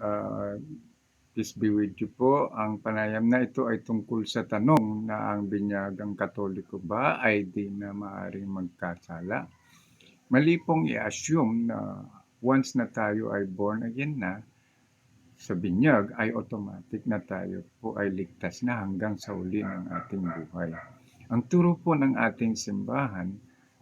Ah, Peace be with you po. Ang panayam na ito ay tungkol sa tanong na ang binyagang Katoliko ba ay di na maaaring magkasala? Mali pong i-assume na once na tayo ay born again na, sa binyag ay automatic na tayo po ay ligtas na hanggang sa uli ng ating buhay. Ang turo po ng ating simbahan,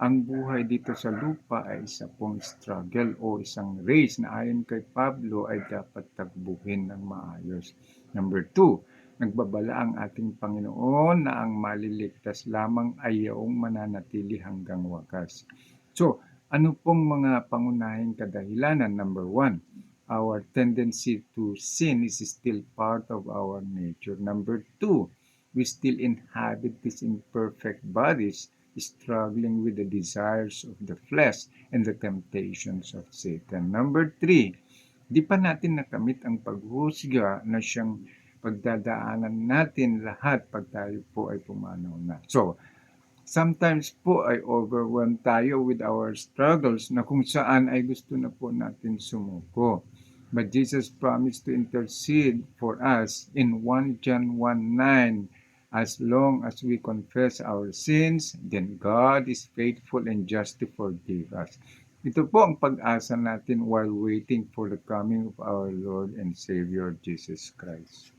ang buhay dito sa lupa ay isa pong struggle o isang race na ayon kay Pablo ay dapat takbuhin ng maayos. Number 2, nagbabala ang ating Panginoon na ang maliligtas lamang ay yaong mananatili hanggang wakas. So, ano pong mga pangunahing kadahilanan? Number 1, our tendency to sin is still part of our nature. Number 2, we still inhabit these imperfect bodies, struggling with the desires of the flesh and the temptations of Satan. Number 3, di pa natin nakamit ang paghusga na siyang pagdadaanan natin lahat pag tayo po ay pumanaw na. So, sometimes po ay overwhelmed tayo with our struggles na kung saan ay gusto na po natin sumuko. But Jesus promised to intercede for us in 1 John 1:9. As long as we confess our sins, then God is faithful and just to forgive us. Ito po ang pag-asa natin while waiting for the coming of our Lord and Savior Jesus Christ.